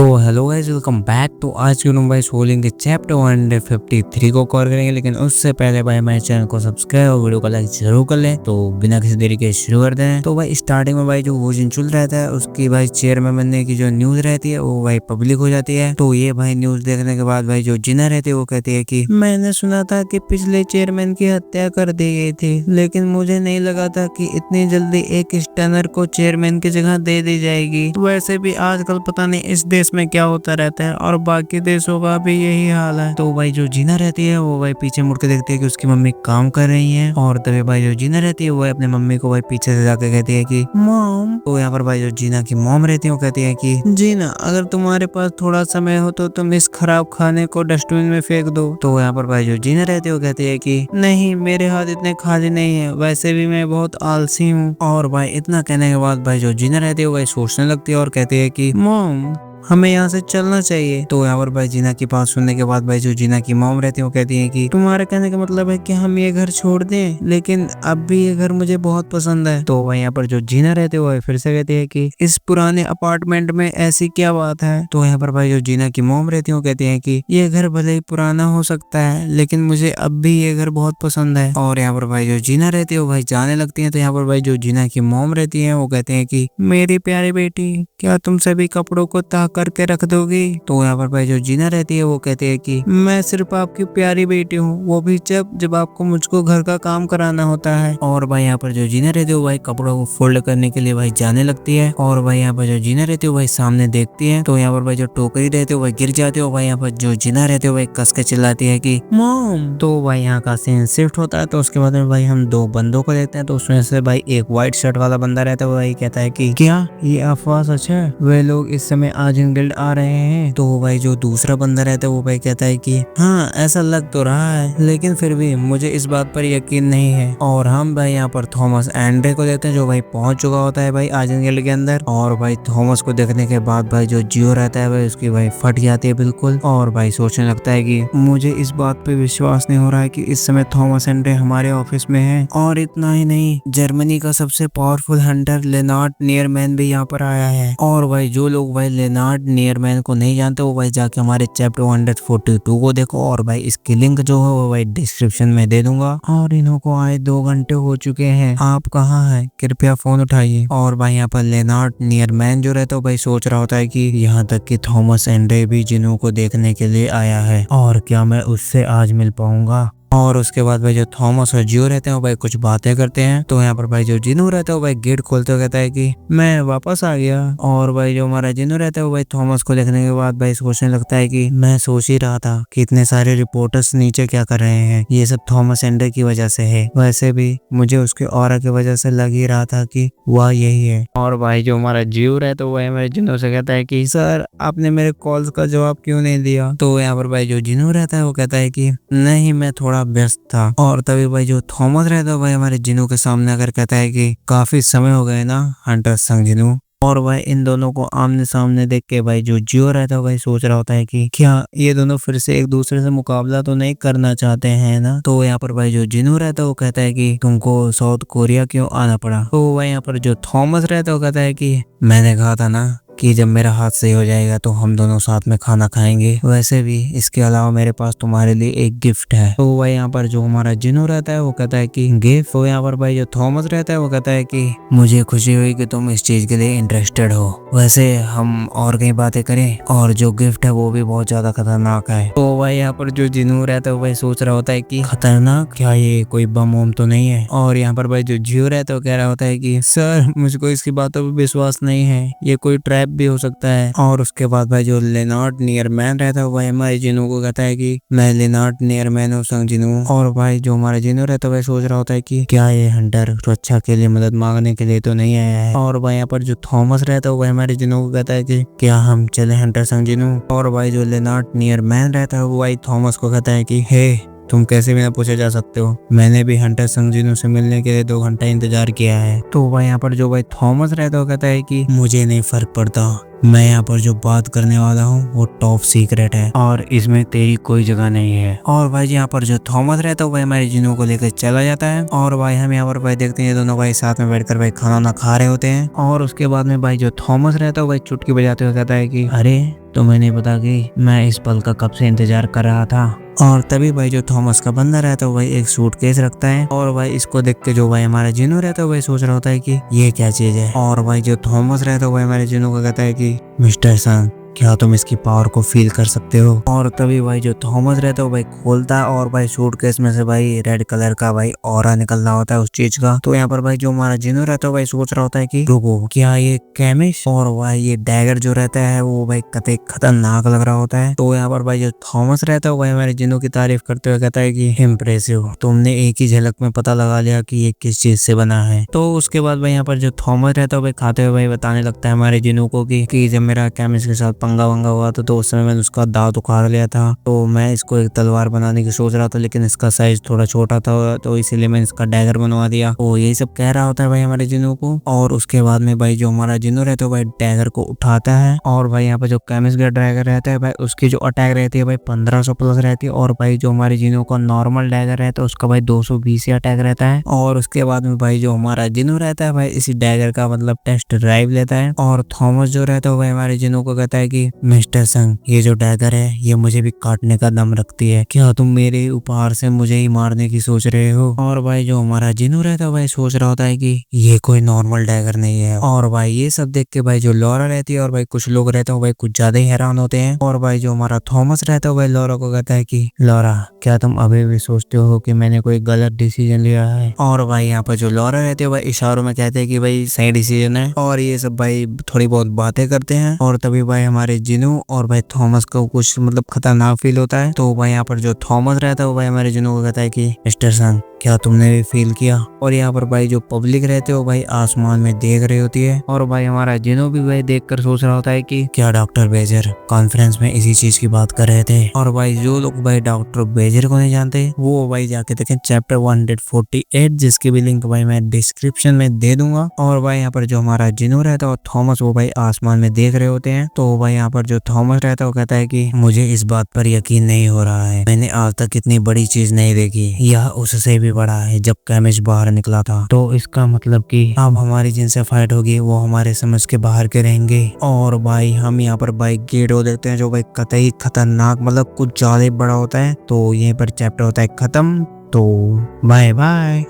तो hello guys, welcome back. तो आज की भाई सोलेंगे चैप्टर 153 को कवर करेंगे, लेकिन उससे पहले भाई हमारे चैनल को सब्सक्राइब और वीडियो को लाइक जरूर कर लें। तो बिना किसी देरी के शुरू करते हैं। तो भाई स्टार्टिंग में भाई जो वोजिन चल रहता है उसकी भाई चेयरमैन बनने की जो न्यूज रहती है वो भाई पब्लिक हो जाती है। तो ये भाई न्यूज देखने के बाद भाई जो जिना रहती है वो कहती है कि मैंने सुना था कि पिछले चेयरमैन की हत्या कर दी गई थी, लेकिन मुझे नहीं लगा था कि इतनी जल्दी एक स्टनर को चेयरमैन की जगह दे दी जाएगी। वैसे भी आजकल पता नहीं इस देश में क्या होता रहता है और बाकी देशों का भी यही हाल है। तो भाई जो जीना रहती है वो भाई पीछे मुड़ के देखती है कि उसकी मम्मी काम कर रही है, और तभी भाई जो जीना रहती है वो अपने मम्मी को भाई पीछे से जाकर कहती है कि मॉम। तो यहाँ पर भाई जो जीना की मॉम रहती है वो कहती है कि जीना, अगर तुम्हारे पास थोड़ा समय हो तो तुम इस खराब खाने को डस्टबिन में फेंक दो। तो यहाँ पर भाई जो जीना रहती है वो कहती है कि नहीं, मेरे हाथ इतने खाली नहीं है, वैसे भी मैं बहुत आलसी हूँ। और भाई इतना कहने के बाद भाई जो जीना रहती है वो भाई सोचने लगती है और कहती है कि मॉम, हमें यहाँ से चलना चाहिए। तो यहाँ पर भाई जीना की बात सुनने के बाद भाई जो जीना की मॉम रहती है वो कहती है कि तुम्हारे कहने का मतलब है कि हम ये घर छोड़ दें, लेकिन अब भी ये घर मुझे बहुत पसंद है। तो भाई यहाँ पर जो जीना रहती है वो फिर से कहती है कि इस पुराने अपार्टमेंट में ऐसी क्या बात है। तो यहाँ पर भाई जो जीना की मॉम रहती है वो कहती है कि ये घर भले ही पुराना हो सकता है, लेकिन मुझे अब भी ये घर बहुत पसंद है। और यहाँ पर भाई जो जीना रहती है वो भाई जाने लगती है। तो यहाँ पर भाई जो जीना की मॉम रहती है वो कहते हैं कि मेरी प्यारी बेटी, क्या तुम सभी कपड़ों को तह करके रख दोगी। तो यहाँ पर भाई जो जीना रहती है वो कहती है कि मैं सिर्फ आपकी प्यारी बेटी हूँ, वो भी जब आपको मुझको घर का काम कराना होता है। और भाई यहाँ पर जो जीना रहती है वो भाई कपड़ों को फोल्ड करने के लिए भाई जाने लगती है। और भाई यहाँ पर जो जीना रहती है वो भाई सामने देखती है। तो यहाँ पर भाई जो टोकरी रहती है वो गिर जाती है। भाई यहाँ पर जो जीना रहती है वो भाई कस के चिल्लाती है कि मॉम। तो भाई यहाँ का सीन शिफ्ट होता है। तो उसके बाद में भाई हम दो बंदों को देखते हैं। तो उसमें से भाई एक व्हाइट शर्ट वाला बंदा रहता है, वो भाई कहता है कि क्या ये अफवाह सच है, वे लोग इस समय आर्यन गिल्ड आ रहे हैं। तो भाई जो दूसरा बंदा रहता है वो भाई कहता है कि हाँ, ऐसा लग तो रहा है, लेकिन फिर भी मुझे इस बात पर यकीन नहीं है। और हम भाई यहाँ पर थॉमस एंड्रे को देखते हैं, जो भाई पहुंच चुका होता है भाई आर्यन गिल्ड के अंदर। और भाई थॉमस को देखने के बाद भाई जो जियो रहता है भाई उसकी भाई फट जाती है बिल्कुल। और भाई सोचने लगता है कि मुझे इस बात पे विश्वास नहीं हो रहा है कि इस समय थॉमस एंड्रे हमारे ऑफिस में है। और इतना ही नहीं, जर्मनी का सबसे पावरफुल हंटर लेनार्ड नियरमैन भी यहाँ पर आया है। और भाई जो लोग भाई लेनार्ड नियरमैन को नहीं जानते वो भाई जाके हमारे चैप्टर 142 को देखो, और भाई इसकी लिंक जो है वो भाई डिस्क्रिप्शन में दे दूंगा। और इन्हों को आए 2 घंटे हो चुके हैं, आप कहाँ हैं, कृपया फोन उठाइए। और भाई यहाँ पर लेनार्ड नियरमैन जो रहता है भाई सोच रहा होता है कि यहाँ तक कि थॉमस एंड्रे भी जिन्हों को देखने के लिए आया है, और क्या मैं उससे आज मिल पाऊंगा। और उसके बाद भाई जो थॉमस और जियो रहते हैं वो भाई कुछ बातें करते हैं। तो यहाँ पर भाई जो जिनू रहता है वो भाई गेट खोलते हुए कहता है कि मैं वापस आ गया। और भाई जो हमारा जिनू रहता है वो भाई थॉमस को देखने के बाद भाई सोचने लगता है कि मैं सोच ही रहा था कि इतने सारे रिपोर्टर्स नीचे क्या कर रहे हैं, ये सब थॉमस एंडर की वजह से है। वैसे भी मुझे उसके ऑरा की वजह से लग ही रहा था कि वह यही है। और भाई जो हमारा जियो रहता है वो हमारे जिनू से कहता है कि सर, आपने मेरे कॉल्स का जवाब क्यों नहीं दिया। तो यहाँ पर भाई जो जिनू रहता है वो कहता है कि नहीं, मैं थोड़ा व्यस्त था। और तभी भाई जो थॉमस रहता है भाई हमारे जिनू के सामने आकर कहता है कि काफी समय हो गए ना हंटर संग जिनू। और भाई इन दोनों को आमने सामने देख के भाई जो जियो रहता है भाई सोच रहा होता है कि क्या ये दोनों फिर से एक दूसरे से मुकाबला तो नहीं करना चाहते हैं ना। तो यहाँ पर भाई जो जिनू रहता है वो कहता है कि तुमको साउथ कोरिया क्यों आना पड़ा। तो भाई यहाँ पर जो थॉमस रहता है वो कहता है कि मैंने कहा था ना कि जब मेरा हाथ सही हो जाएगा तो हम दोनों साथ में खाना खाएंगे। वैसे भी इसके अलावा मेरे पास तुम्हारे लिए एक गिफ्ट है। तो भाई यहाँ पर जो हमारा जिनू रहता है वो कहता है कि गिफ्ट। तो यहाँ पर भाई जो थॉमस रहता है वो कहता है कि मुझे खुशी हुई कि तुम इस चीज के लिए इंटरेस्टेड हो। वैसे हम और कई बातें करें, और जो गिफ्ट है वो भी बहुत ज्यादा खतरनाक है। तो भाई यहाँ पर जो जिनू रहता है वो भाई सोच रहा होता है कि खतरनाक क्या, ये कोई बम वम तो नहीं है। और यहाँ पर भाई जो जियो रहता है वो कह रहा होता है कि सर, मुझको इसकी बातों पर विश्वास नहीं है, ये कोई ट्रैप भी हो सकता है। और उसके बाद भाई जो लेनार्ड नियरमैन रहता है भाई हमारे जिनू को कहता है कि मैं लेनार्ड नियरमैन हूँ संग जिनू। और भाई जो हमारा जिनू रहता है भाई सोच रहा होता है कि क्या ये हंटर सुरक्षा के लिए मदद मांगने के लिए तो नहीं आया है। और भाई यहाँ पर जो थॉमस रहता है भाई हमारे जिनू को कहता है कि क्या हम चले हंटर संग जिनू। और भाई जो लेनार्ड नियरमैन रहता है वो भाई थॉमस को कहता है कि हे, तुम कैसे बिना पूछे जा सकते हो? मैंने भी हंटर संजीनू से मिलने के लिए 2 घंटा इंतजार किया है। तो भाई यहाँ पर जो भाई थॉमस रहता है वो कहता है कि मुझे नहीं फर्क पड़ता, मैं यहाँ पर जो बात करने वाला हूँ वो टॉप सीक्रेट है और इसमें तेरी कोई जगह नहीं है। और भाई यहाँ पर जो थॉमस रहता है वो भाई हमारे जिनों को लेकर चला जाता है। और भाई हम यहाँ पर भाई देखते हैं दोनों भाई साथ में बैठकर भाई खाना ना खा रहे होते हैं। और उसके बाद में भाई जो थॉमस रहता है वो भाई चुटकी बजाते हुए कहता है कि अरे तुम्हें नहीं पता कि मैं इस पल का कब से इंतजार कर रहा था। और तभी भाई जो थॉमस का बंदा रहता है भाई एक सूटकेस रखता है और भाई इसको देख के जो भाई हमारा जिनो रहता है भाई सोच रहा होता है कि ये क्या चीज है। और भाई जो थॉमस रहता है भाई हमारे जिनो को कहता है कि मिस्टर सन, क्या तुम इसकी पावर को फील कर सकते हो? और तभी भाई जो थॉमस रहता है वो भाई खोलता है और भाई सूटकेस में से भाई रेड कलर का भाई ऑरा निकल रहा होता है उस चीज का। तो यहाँ पर भाई जो हमारा जिनो रहता है भाई सोच रहा होता है कि रुको, क्या ये केमिस्ट और भाई ये डैगर जो रहता है वो भाई कतई खतरनाक लग रहा होता है। तो यहाँ पर भाई जो थॉमस रहता है भाई हमारे जिनो की तारीफ करते हुए कहता है कि इम्प्रेसिव, तुमने एक ही झलक में पता लगा लिया कि ये किस चीज से बना है। तो उसके बाद भाई यहाँ पर जो थॉमस रहता है भाई खाते हुए भाई बताने लगता है हमारे जिनो को कि जब मेरा केमिस्ट के साथ पंगा वंगा हुआ था तो उस समय मैंने उसका दांत उखाड़ लिया था। तो मैं इसको एक तलवार बनाने की सोच रहा था लेकिन इसका साइज थोड़ा छोटा था तो इसीलिए मैंने इसका डैगर बनवा दिया। तो यही सब कह रहा होता है भाई हमारे जिनो को। और उसके बाद में भाई जो हमारा जिनो रहता है भाई डैगर को उठाता है और भाई यहाँ पे जो केमिस्ट का डैगर रहता है भाई उसकी जो अटैक रहती है भाई 1500 प्लस रहती है। और भाई जो हमारे जिनो का नॉर्मल डैगर रहता है उसका भाई 220 ही अटैक रहता है। और उसके बाद में भाई जो हमारा जिनो रहता है भाई इसी डैगर का मतलब टेस्ट ड्राइव लेता है। और थॉमस जो रहता है भाई हमारे जिनो को कहता है कि मिस्टर संग, ये जो डैगर है ये मुझे भी काटने का दम रखती है, क्या तुम मेरे उपहार से मुझे ही मारने की सोच रहे हो? और भाई जो हमारा जिनू रहता है भाई सोच रहा होता है कि ये कोई नॉर्मल डैगर नहीं है। और भाई ये सब देख के भाई जो लॉरा रहती है और भाई कुछ लोग रहते हैं भाई कुछ ज्यादा ही हैरान होते हैं। और भाई जो हमारा थॉमस रहता है भाई लॉरा को कहता है कि लॉरा, क्या तुम अभी भी सोचते हो कि मैंने कोई गलत डिसीजन लिया है? और भाई यहाँ पर जो लॉरा रहती है भाई इशारों में कहते हैं कि भाई सही डिसीजन है। और ये सब भाई थोड़ी बहुत बातें करते हैं और तभी भाई हमारे जिनू और भाई थॉमस को कुछ मतलब खतरनाक फील होता है। तो भाई यहाँ पर जो थॉमस रहता है वो भाई हमारे जिनू को कहता है कि मिस्टर सन, क्या तुमने भी फील किया? और यहाँ पर भाई जो पब्लिक रहते हो भाई आसमान में देख रही होती है। और भाई हमारा जिनो भी भाई देखकर सोच रहा होता है कि क्या डॉक्टर बेजर कॉन्फ्रेंस में इसी चीज की बात कर रहे थे। और भाई जो लोग भाई डॉक्टर बेजर को नहीं जानते वो भाई जाके देखें चैप्टर 148 जिसकी भी लिंक भाई मैं डिस्क्रिप्शन में दे दूंगा। और भाई यहाँ पर जो हमारा जिनो रहता है और थॉमस वो भाई आसमान में देख रहे होते हैं। तो भाई यहाँ पर जो थॉमस रहता है वो कहता है कि मुझे इस बात पर यकीन नहीं हो रहा है, मैंने आज तक इतनी बड़ी चीज नहीं देखी, यह उससे भी बड़ा है जब केमिस्ट बाहर निकला था। तो इसका मतलब कि अब हमारी जिनसे फाइट होगी वो हमारे समझ के बाहर के रहेंगे। और भाई हम यहाँ पर भाई गेडो देखते हैं जो भाई कतई खतरनाक मतलब कुछ ज्यादा बड़ा होता है। तो यहीं पर चैप्टर होता है खत्म। तो बाय बाय।